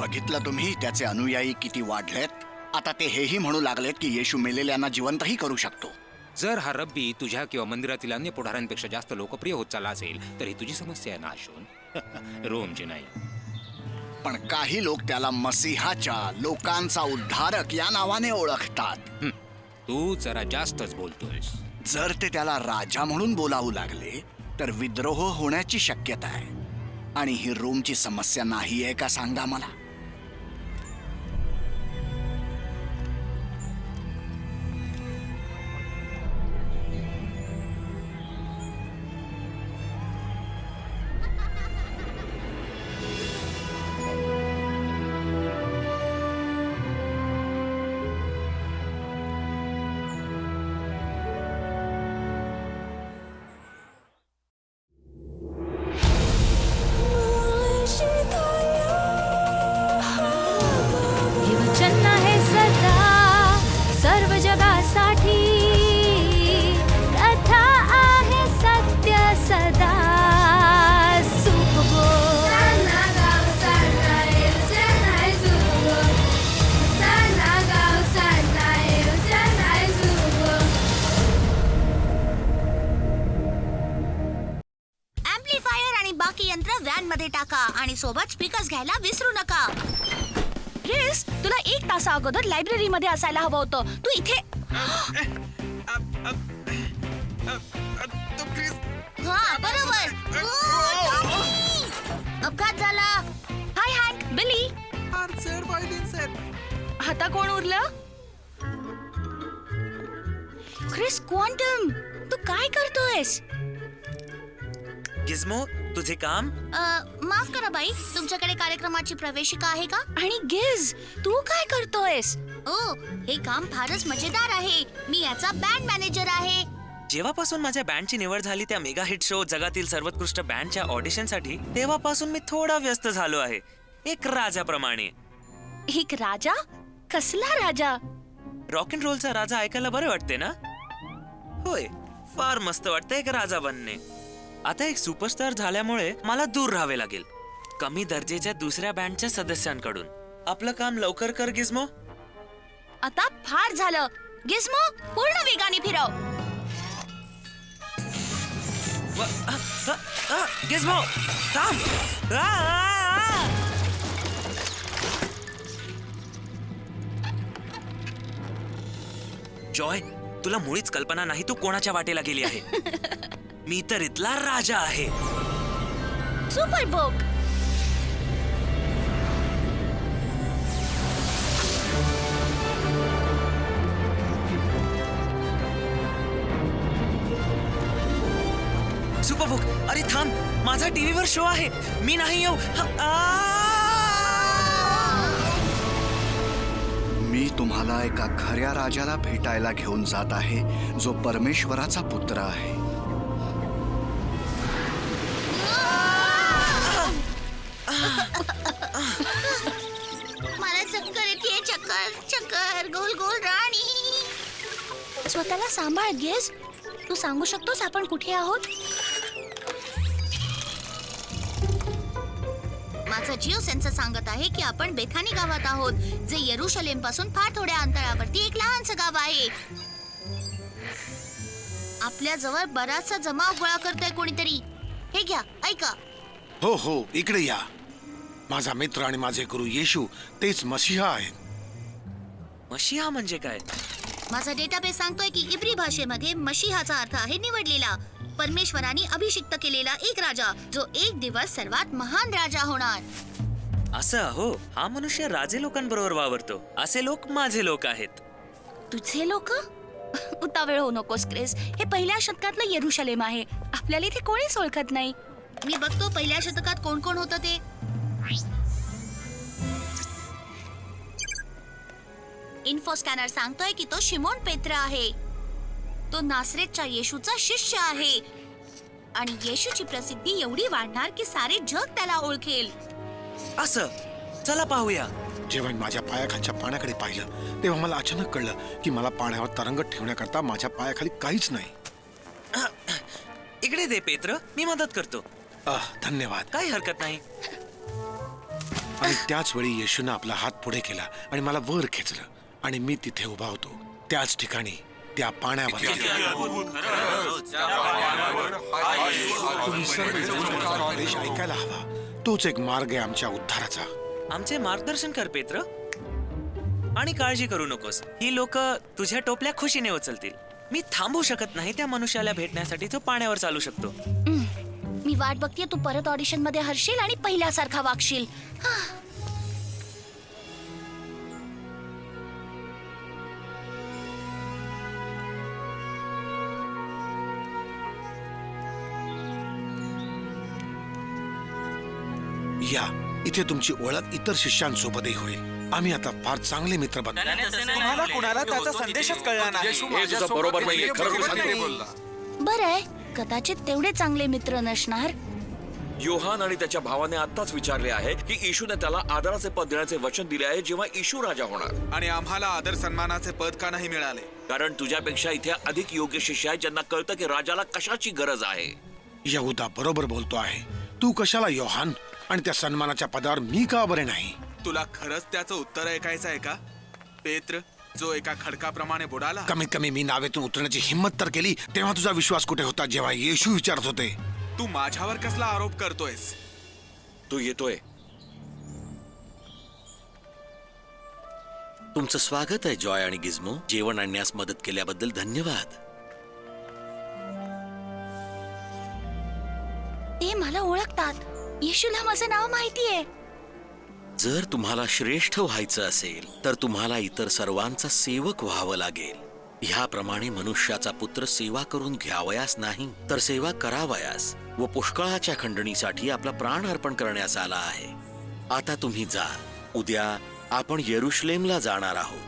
बघितलं तुम्ही त्याचे अनुयायी किती वाढलेत? आता ते हेही म्हणू लागलेत की येशू मेलेल्यांना जिवंतही करू शकतो. जर हा रब्बी तुझ्या किंवा मंदिरातील अन्य पुढाऱ्यांपेक्षा जास्त लोकप्रिय होत चालला असेल तर ही तुझी समस्या आहे ना अशोन, रोमची नाही. पण काही लोक त्याला मसीहाच्या, लोकांचा उद्धारक या नावाने ओळखतात. तू जरा जास्तच बोलतोयस. जर ते त्याला राजा म्हणून बोलावू लागले तर विद्रोह होण्याची शक्यता आहे. आणि ही रोमची समस्या नाही आहे का सांगा मला? सर्व जगासाठी कथा आहे सत्य सदा. ऍम्प्लिफायर आणि बाकी यंत्र व्हॅन मध्ये टाका आणि सोबत स्पीकर्स घ्यायला विसरू नका. क्रिस, तुला 1 तासा अगोदर लायब्ररी मध्ये असायला हवं होतं. तू इथे. हा बरोबर. अपघात झाला. हाय हँक, बिली. आता कोण उरलं? क्रिस क्वांटम, तू काय करतोयस? गिझमो, तुझे काम? माफ करा बाई, तुमच्याकडे कार्यक्रमाची प्रवेशिका आहे का? आणि गिज, तू काय करतोयस? ओ, हे काम फारच मजेदार आहे. मी याचा बँड मॅनेजर आहे. जेव्हापासून माझ्या बँडची निवड झाली त्या मेगा हिट शो जगातील सर्वोत्कृष्ट बँडच्या ऑडिशनसाठी, तेव्हापासून मी थोडा व्यस्त झालो आहे, एक राजाप्रमाणे. एक राजा? कसला राजा? रॉक अँड रोलचा राजा ऐकायला बरे वाटते ना? होय, फार मस्त वाटतं एक राजा बनणे. आता एक सुपरस्टार झाल्यामुळे मला दूर राहावे लागेल, कमी दर्जेच्या दुसऱ्या बँडच्या सदस्यांकडून. आपलं काम लवकर कर गिझमो. आता फार झालं. गिझमो, पूर्ण वेगाने फिरव. गिझमो, थांब. जॉय, तुला मुळीच कल्पना नाही तू कोणाच्या वाटेला गेली आहे. मी तर इथला राजा आहे. सुपर बोक. सुपरबुक, अरे थांब, माझा टीव्हीवर शो आहे, मी नाही येऊ. मी तुम्हाला एका खऱ्या राजाला भेटायला घेऊन जात आहे, जो परमेश्वराचा पुत्र आहे. मला चक्कर येते. चक्कर चक्कर, गोल गोल राणी. स्वतःला सांभाळ गिज. तू सांगू शकतोस आपण कुठे आहोत? माझा जिओ सेन्सर सांगत आहे की आपण बेथानी गावात आहोत, जे येरुशलेम पासून फार थोड्या अंतरावरती एक लहानसं गाव आहे. आपल्या जवळ बराचसा जमाव गोळा करतोय कोणीतरी. हे घ्या, ऐका. हो हो, इकडे या. माझा मित्र आणि माझे गुरु येशू तेच मसीहा आहेत. मशीहा म्हणजे काय? माझा डेटाबेस सांगतोय की इब्री भाषेमध्ये मशीहाचा अर्थ आहे निवडलेला, परमेश्वराने अभिषिक्त केलेला एक राजा, जो एक दिवस सर्वात महान राजा होणार. असं हो, हा मनुष्य राजे लोकांबरोबर वावरतो. असे लोक माझे लोक आहेत. तुझे लोक? उतावेळ होऊ नकोस क्रिस. हे 1ल्या शतकातलं येरुशलेम आहे. आपल्याला इथे कोणीच ओळखत नाही. मी बघतो 1ल्या शतकात कोण कोण होतं ते. इन्फो स्कॅनर सांगतोय की तो शिमोन पेत्र आहे. तो नासरेतच्या येशूचा शिष्य आहे आणि येशूची प्रसिद्धी एवढी वाढणार की सारे जग त्याला ओळखेल. असं, चला पाहूया. जेव्हा मी माझ्या पायाखालच्या पाण्याकडे पाहिलं तेव्हा मला अचानक कळलं की मला पाण्यावर तरंगत ठेवण्याकरता माझ्या पायाखाली काहीच नाही. इकडे दे पेत्र, मी मदत करतो. धन्यवाद. काही हरकत नाही. आणि त्याच वेळी येशूनं आपला हात पुढे केला आणि मला वर खेचलं आणि मी तिथे उभा होतो त्याच ठिकाणी त्या पाण्यावर. तुम्ही सर्वजण त्याचा उपदेश ऐकायला हवा. तोच एक मार्ग आहे आमच्या उद्धाराचा. आमचे मार्गदर्शन कर पेत्र आणि काळजी करू नकोस. ही लोक तुझ्या टोपल्या खुशीने उचलतील. मी थांबू शकत नाही त्या मनुष्याला भेटण्यासाठी जो पाण्यावर चालू शकतो. मी वाट बघतीये तू परत ऑडिशन मध्ये हरशील आणि पहिल्यासारखा वागशील. या इथे तुमची ओळख इतर शिष्यांसोबतही होईल. आम्ही आता फार चांगले मित्र बनलो. तुम्हाला कुणाला त्याचा संदेशच कळला नाही. हे तुझं बरोबर नाहीये. खरं तू सांगते. बरं आहे, कदाचित तेवढे चांगले मित्र नसणार. योहान आणि त्याच्या भावाने आताच विचारले आहे की येशूने त्याला आदराचे पद देण्याचे वचन दिले आहे जेव्हा येशू राजा होणार. आणि आम्हाला आदर सन्मानाचे पद का नाही मिळाले? कारण तुझ्यापेक्षा इथे अधिक योग्य शिष्य आहेत ज्यांना कळतं की राजाला कशाची गरज आहे. यहुदा बरोबर बोलतो आहे. तू कशाला योहान आणि त्या सन्मानाच्या पदावर मी का बरे नाही? तुला खरंच त्याचं उत्तर ऐकायचं आहे का पेत्र, जो एका खडकाप्रमाणे बुडाला? कमीत कमी मी नावेतून उतरण्याची हिंमत तर केली. तेव्हा तुझा विश्वास कुठे होता जेव्हा येशू विचारत होते? तू माझ्यावर कसला आरोप करतोयस? तू येतोय. तुमचं स्वागत आहे जॉय आणि गिझमो. जेवण आणण्यास मदत केल्याबद्दल धन्यवाद. ते मला ओळखतात. येशूला माझं नाव माहितीये. जर तुम्हाला श्रेष्ठ व्हायचं असेल तर तुम्हाला इतर सर्वांचा सेवक व्हावं लागेल. ह्याप्रमाणे मनुष्याचा पुत्र सेवा करून घ्यावयास नाही तर सेवा करावयास व पुष्कळाच्या खंडणीसाठी आपला प्राण अर्पण करण्यास आला आहे. आता तुम्ही जा. उद्या आपण येरुशलेमला जाणार आहोत.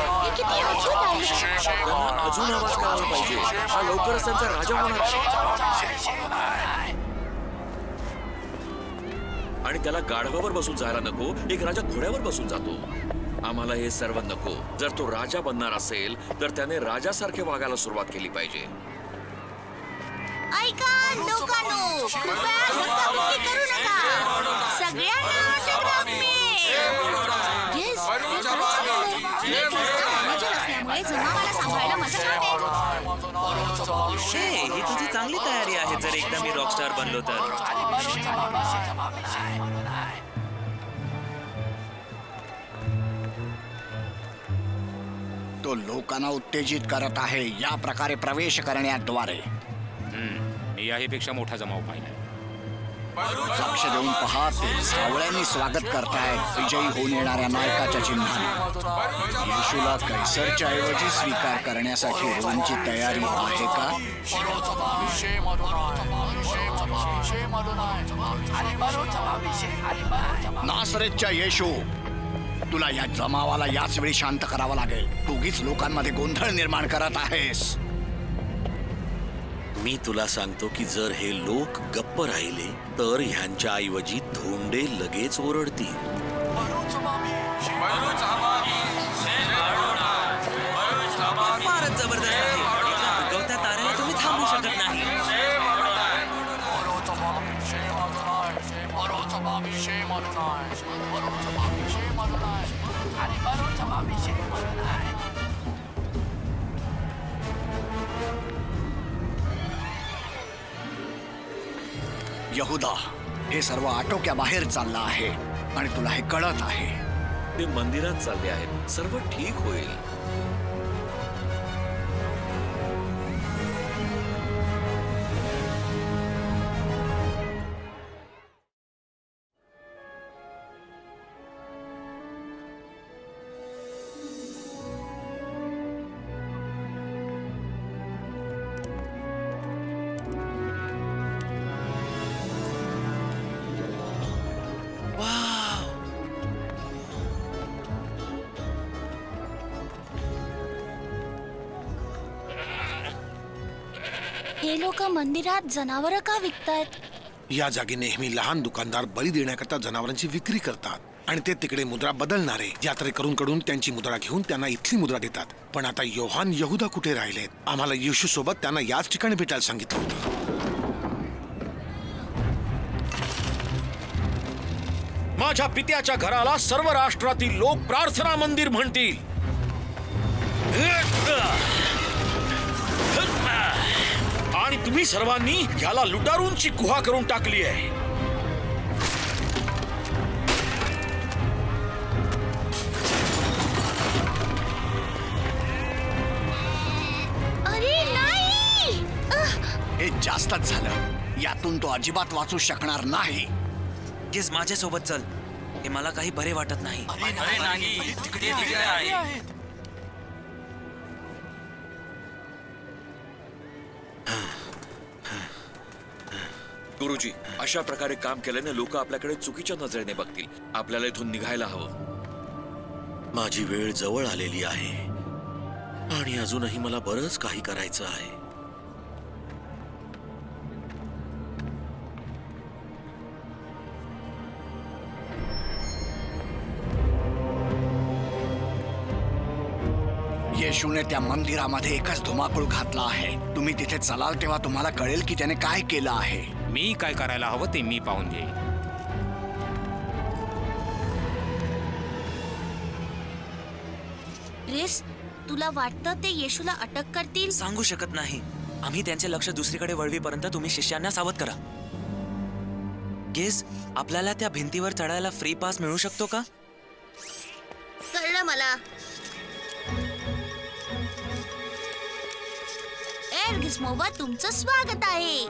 हे किती अद्भुत आहे. त्यांना अजून आवाज करायला पाहिजे. हा लवकरच त्यांचा राजा होणार. आणि त्याला गाढवावर बसून जायला नको. एक राजा घोड्यावर बसून जातो. आम्हाला हे सर्व नको. जर तो राजा बनणार असेल तर त्याने राजासारखे वागायला सुरुवात केली पाहिजे. ऐका लोकांनो, कृपया धक्काबुक्की करू नका. सगळ्यांना autograph मिळेल. येस, हे खरंच चांगलं आहे. मी ख्रिस्ती manager असल्यामुळे जमावाला सांभाळणं माझं काम आहे. ही तुझी चांगली तयारी आहे जर एकदा मी रॉकस्टार बनलो तर. तो लोकांना उत्तेजित करत आहे या प्रकारे प्रवेश करण्याद्वारे. मी याहीपेक्षा मोठा जमाव पाहिला. साक्ष देऊन पहा, ते सावळ्यांनी स्वागत करतायत विजयी होऊन येणाऱ्या नायकाच्या चिन्हाने. येशूला कैसरच्या ऐवजी स्वीकार करण्यासाठी रोमची तयारी आहे का? नासरेतच्या येशू, तुला या जमावाला याच वेळी शांत करावं लागेल. तूच लोकांमध्ये गोंधळ निर्माण करत आहेस. मी तुला सांगतो की जर हे लोक गप्प राहिले तर ह्यांच्या ऐवजी धोंडे लगेच ओरडतील. फारच जबरदस्त आहे. उगवत्या ताऱ्याला तुम्ही थांबू शकत नाही. यहुदा, हे सर्व आटोक्याबाहेर चाललं आहे आणि तुला हे कळत आहे. ते मंदिरात चालले आहेत. सर्व ठीक होईल. हे लोक मंदिरात जनावरं का विकतायत? या जागी नेहमी लहान दुकानदार बळी देण्याकरता जनावरांची विक्री करतात आणि ते तिकडे मुद्रा बदलणारे यात्रेकरूंकडून त्यांची मुद्रा घेऊन त्यांना इथली मुद्रा देतात. पण आता योहान यहुदा कुठे राहिलेत? आम्हाला येशू सोबत त्यांना याच ठिकाणी भेटायला सांगितलं होतं. माझ्या पित्याच्या घराला सर्व राष्ट्रातील लोक प्रार्थना मंदिर म्हणतील. आणि तुम्ही सर्वांनी ह्याला लुटारूंची गुहा करून टाकली आहे. अरे नाही! हे जास्तच झालं. यातून तो अजिबात वाचू शकणार नाही. गेस माझ्यासोबत चल. हे मला काही बरे वाटत नाही. गुरुजी, अशा प्रकारे काम केल्याने लोक आपल्याकडे चुकीच्या नजरेने बघतील. आपल्याला इथून निघायला हवं. माझी वेळ जवळ आलेली आहे आणि अजूनही मला बरंच काही करायचं आहे. येशूने त्या मंदिरामध्ये एकच धुमाकूळ घातला आहे. तुम्ही तिथे चलाल तेव्हा तुम्हाला कळेल की त्याने काय केलं आहे. मी काय करायला हवं ते मी पाहून घेईन. क्रिस, तुला वाटतं ते येशूला अटक करतील? सांगू शकत नाही. आम्ही त्यांचे लक्ष दुसरीकडे वळवीपर्यंत तुम्ही शिष्यांना सावध करा. गेस, आपल्याला त्या भिंतीवर चढायला फ्री पास मिळू शकतो का? कळलं मला. एअर गिस्मोवर तुमचं स्वागत आहे.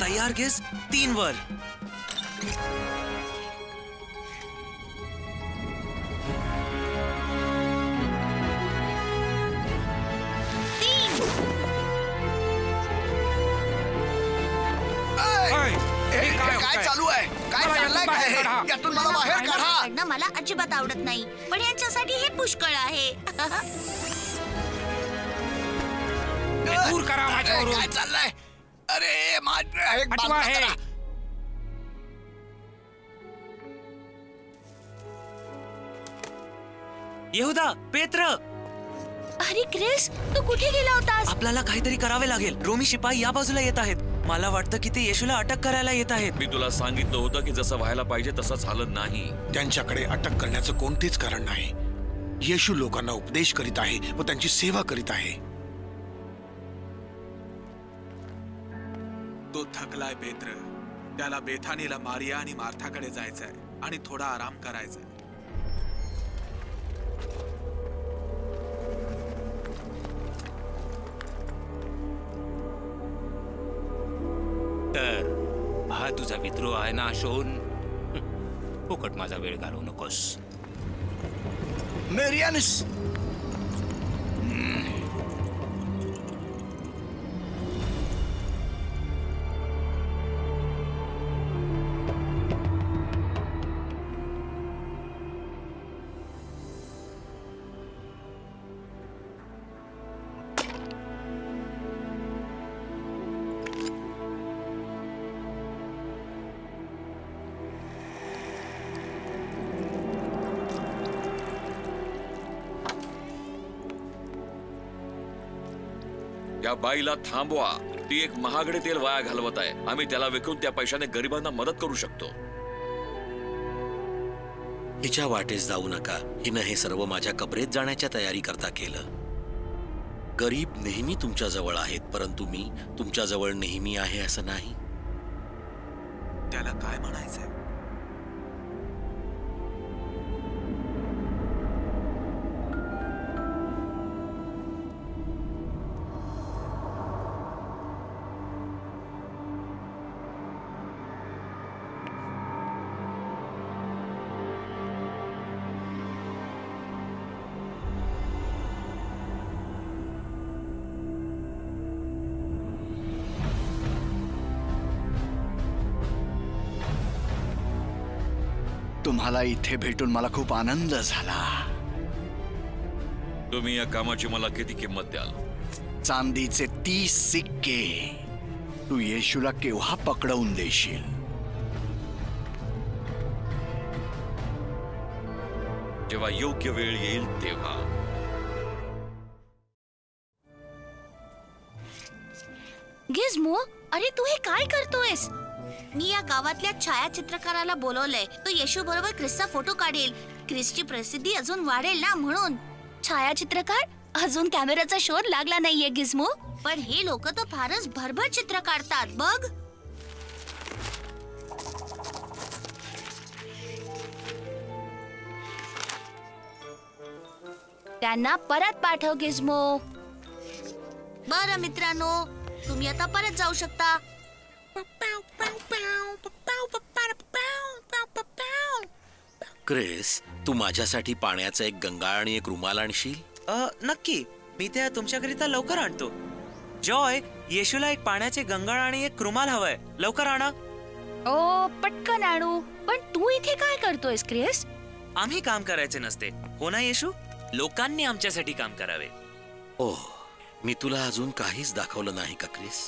तयार गेस, 3 वर. काय चालू आहे? काय चाललंय काय? यातून मला बाहेर काढा. काढणं मला अजिबात आवडत नाही, पण यांच्यासाठी हे पुष्कळ आहे. दूर करा माझ्यावरून. काय चाललंय? अरे माझं एक हटवा बाजूला हे. करा. येहुदा, पेत्र, अरे क्रिस, तू कुठे गेला होतास? आपल्याला काहीतरी करावे लागेल. रोमी शिपाई या बाजूला येत आहेत. मला वाटतं की ते येशूला अटक करायला येत आहेत. मी तुला सांगितलं होतं की जसं व्हायला पाहिजे तसं झालं नाही. त्यांच्याकडे अटक करण्याचं कोणतेच कारण नाही. येशू लोकांना उपदेश करीत आहे व त्यांची सेवा करीत आहे. तो थकलाय पेत्र. त्याला बेथानीला मारिया आणि मार्थाकडे जायचंय आणि थोडा आराम करायचा. तर हा तुझा विद्रोह आहे ना शोन? फुकट माझा वेळ घालवू नकोस. मेरियानिस, या बाईला थांबवा. ती एक महागडे तेल वाया घालवत आहे. आम्ही त्याला विकून त्या पैशाने गरिबांना मदत करू शकतो. हिच्या वाटेस जाऊ नका. हिनं हे सर्व माझ्या कबरेत जाण्याच्या तयारी करता केलं. गरीब नेहमी तुमच्या जवळ आहेत, परंतु मी तुमच्या जवळ नेहमी आहे असं नाही. त्याला काय म्हणायचंय? तुम्हाला इथे भेटून मला खूप आनंद झाला. तुम्ही या कामाची मला किती किंमत द्याल? चांदीचे 30 सिक्के. तू येशूला केव्हा पकडवून देशील? जेव्हा योग्य वेळ येईल तेव्हा. गिझमो, अरे तू हे काय करतोयस? मी या गावातल्या छायाचित्रकाराला बोलवलंय. तो येशू बरोबर ख्रिसचा फोटो काढेल. ख्रिसची प्रसिद्धी अजून वाढेल ना म्हणून. छायाचित्रकार? अजून कॅमेराचा शोध लागला नाहीये गिझमो. पण हे लोक तर फारच भरभर चित्र काढतात बघ. त्यांना परत पाठव गिझमो. बरं मित्रांनो, तुम्ही आता परत जाऊ शकता. क्रिस, तू माझ्यासाठी पाण्याचा एक गंगाळ आणि एक रुमाल आणशील? नक्की, मी त्या तुमच्याकरिता लवकर आणतो. जॉय, येशूला एक पाण्याचे गंगाळ आणि एक रुमाल हवंय. लवकर आणा. ओ, पटकन आणू. पण तू इथे काय करतोयस क्रिस? आम्ही काम करायचे नसते, हो ना येशू? लोकांनी आमच्यासाठी काम करावे. ओह, मी तुला अजून काहीच दाखवलं नाही का क्रिस?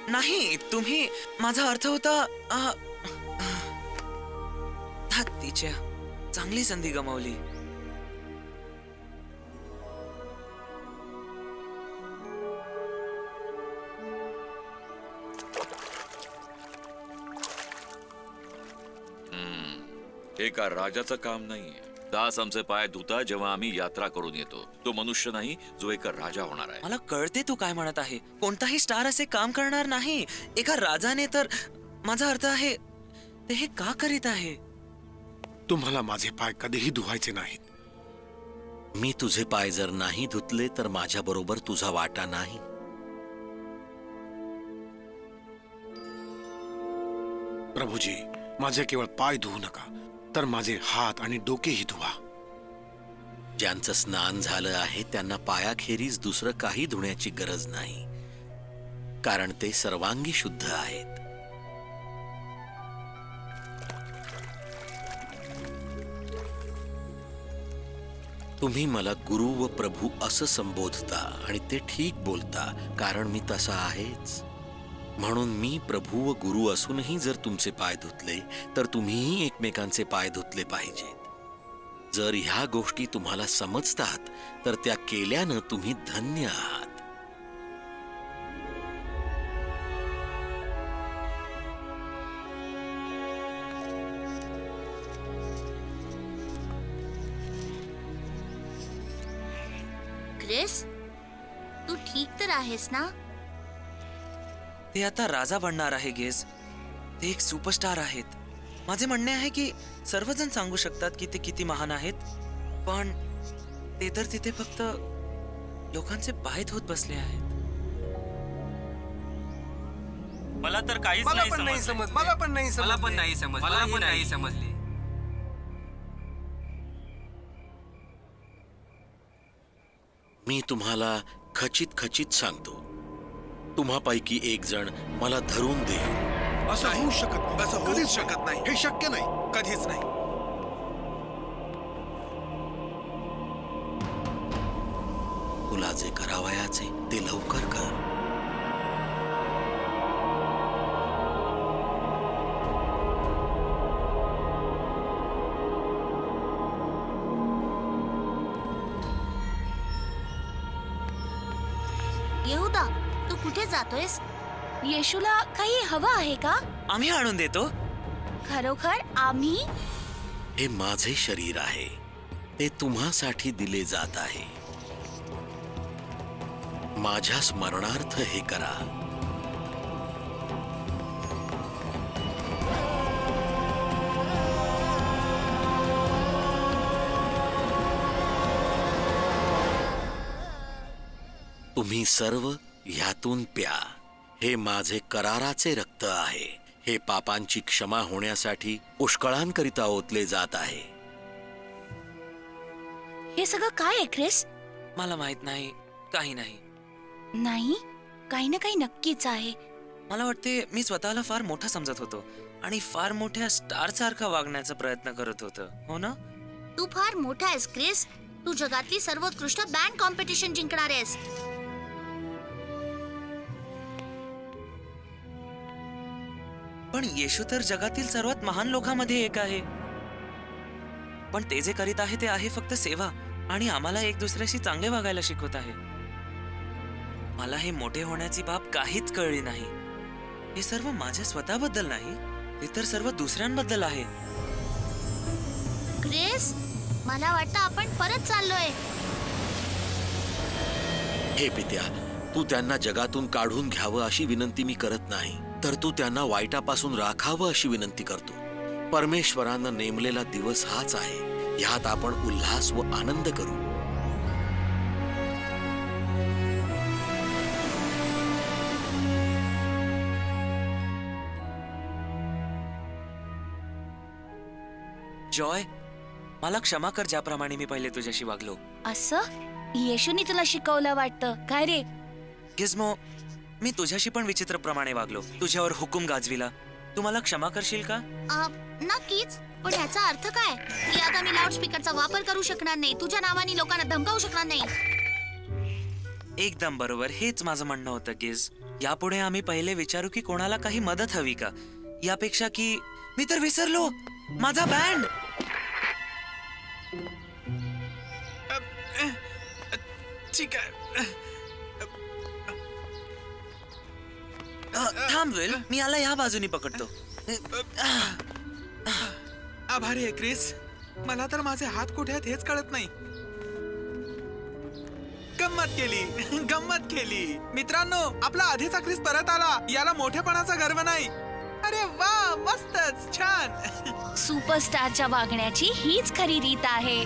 नाही, तुम्ही, माझा अर्थ होता तिच्या चांगली संधी गमावली. हे का राजाचं काम नाहीये. दास आमचे पाय धुता जेव्हा आम्ही यात्रा करून येतो. तो मनुष्य नाही जो एका राजा होणार आहे. मला कळते तू काय म्हणत आहे. कोणताही स्टार असे काम करणार नाही. एका राजाने तर, माझा अर्थ आहे, ते हे का करीत आहे? तुम्हाला माझे पाय कधीही धुवायचे नाहीत. मी तुझे पाय जर नाही धुतले तर माझ्या बरोबर तुझा वाटा नाही. प्रभूजी, माझे केवळ पाय धुवू नका, तर माझे हात आणि डोकेही धुवा. ज्यांचं स्नान झालं आहे त्यांना पायाखेरीज दुसरं काही धुण्याची गरज नाही, कारण ते सर्वांगी शुद्ध आहेत. तुम्ही मला गुरु व प्रभू असं संबोधता आणि ते ठीक बोलता, कारण मी तसा आहेच. म्हणून मी प्रभू व गुरु असूनही जर तुमचे पाय धुतले तर तुम्हीही एकमेकांचे पाय धुतले पाहिजेत. जर ह्या गोष्टी तुम्हाला समजतात तर त्या केल्यानं तुम्ही धन्य आहात. क्रिस, तू ठीक तर आहेस ना? ते आता राजा बनणार आहे गेस. ते एक सुपरस्टार आहेत. माझे म्हणणे आहे की सर्वजण सांगू शकतात की ते किती महान आहेत, पण ते तर तिथे फक्त लोकांचे पाय धुत बसले आहेत. मला तर काहीच नाही समजले. मला पण नाही समजले. मी तुम्हाला खचित खचित सांगतो, तुम्हापैकी एक जण मला धरून दे. असं होऊ शकत नाही. असं होऊच शकत नाही. हे शक्य नाही. कधीच नाही. तुला जे करावयाचे ते लवकर कर. येहुदा, तू कुठे जातोयस? येशूला काही हवं आहे का? आम्ही आणून देतो. खरोखर आम्ही? हे माझे शरीर आहे, ते तुम्हासाठी दिले जात आहे. माझ्या स्मरणार्थ हे करा. तुम्ही सर्व ह्यातून प्या. हे माझे कराराचे रक्त आहे. हे पापांची क्षमा होण्यासाठी पुष्कळांकरिता ओतले जात आहे. हे सगळं काय आहे क्रिस? मला माहित नाही, काही नाही. नाही, काही ना काही नक्कीच आहे. मला वाटते मी स्वतःला फार मोठा समजत होतो. आणि फार मोठ्या स्टार सारखा वागण्याचा प्रयत्न करत होतं, हो ना? तू फार मोठा आहेस क्रिस. तू जगातली सर्वोत्कृष्ट बँड कॉम्पिटिशन जिंकणार आहेस. पण येशू तर जगातील सर्वात महान लोकांमध्ये एक आहे. पण ते जे करीत आहे ते आहे फक्त सेवा आणि आम्हाला एक दुसऱ्याशी चांगले वागायला शिकवत आहे. मला हे मोठे होण्याची बाब काहीच कळली नाही. हे सर्व माझ्या स्वतःबद्दल नाही, हे तर सर्व दुसऱ्यांबद्दल आहे. क्रिस, मला वाटतं आपण परत चाललोय. हे पित्या, तू त्यांना जगातून काढून घ्यावं अशी विनंती मी करत नाही, तर तू त्यांना वाईटापासून राखावं अशी विनंती करतो. परमेश्वरानं नेमलेला दिवस हाच आहे. ह्यात आपण उल्हास व आनंद करू. जॉय, मला क्षमा कर ज्याप्रमाणे मी पहिले तुझ्याशी वागलो. असं येशूनी तुला शिकवलं वाटतं काय रे? गिझमो, मी तुझ्याशी पण विचित्रप्रमाणे वागलो, तुझ्यावर हुकूम गाजविला. तू मला क्षमा करशील का? नक्कीच. पण याचा अर्थ काय की आता मी लाऊडस्पीकरचा वापर करू शकणार नाही, तुझ्या नावाने लोकांना धमकावू शकणार नाही? एकदम बरोबर, हेच माझं म्हणणं होतं गिज. यापुढे आम्ही पहिले विचारू की कोणाला काही मदत हवी का, यापेक्षा की मी तर विसरलो माझा बँड. ठीक आहे. थांब वेल, मी याला या बाजूनी पकडतो. आभारी आहे क्रिस. मला तर माझे हात कुठे आहेत हेच कळत नाही. गंमत केली मित्रांनो. आपला आधीचा क्रिस परत आला. याला मोठेपणाचा गर्व नाही. अरे वा, मस्तच, छान. सुपरस्टारच्या वागण्याची हीच खरी रीत आहे.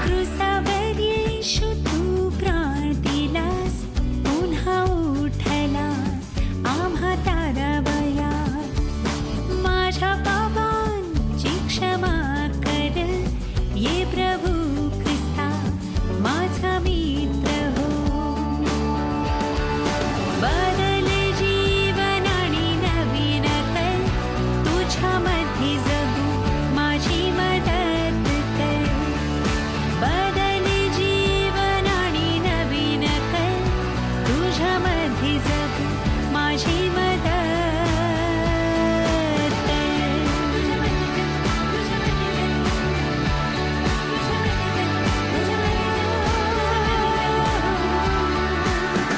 क्रूसावर येशू तू प्राण दिलास, पुन्हा उठलास आम्हा तारावयास. माझ्या पापांची क्षमा कर, ये प्रभू ख्रिस्ता माझा मित्र हो. बदल जीवन आणि नवीन कर, तुझ्यामध्ये जगू माझी मदत कर. बदल जीवन आणि नवीन कर, तुझ्यामध्ये जगू माझी मदत कर.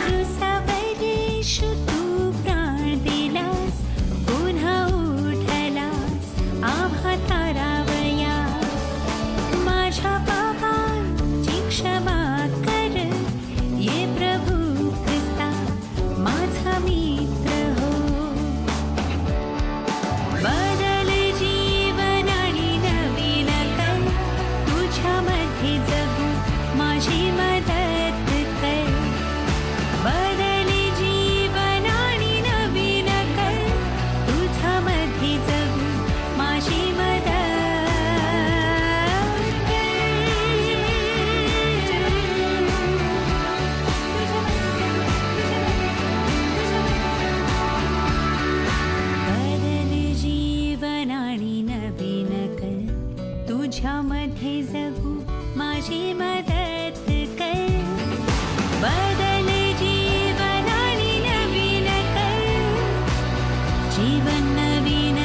क्रूसावर येशू तू प्राण दिलास, पुन्हा उठलास आम्हा तारावयास. माझ्या पापांची क्षमा कर, ये प्रभू ख्रिस्ता माझा मित्र हो. बदल जीवन आणि नवीन कर, तुझ्यामध्ये जगू माझी मदत कर. बदल जीवन आणि नवीन कर, तुझ्यामध्ये जगू माझी मदत बदल जीवन आणि नवीन कर, तुझ्यामध्ये जगू माझी मदत कर. बदल जीवन आणि नवीन कर, जीवन नवीन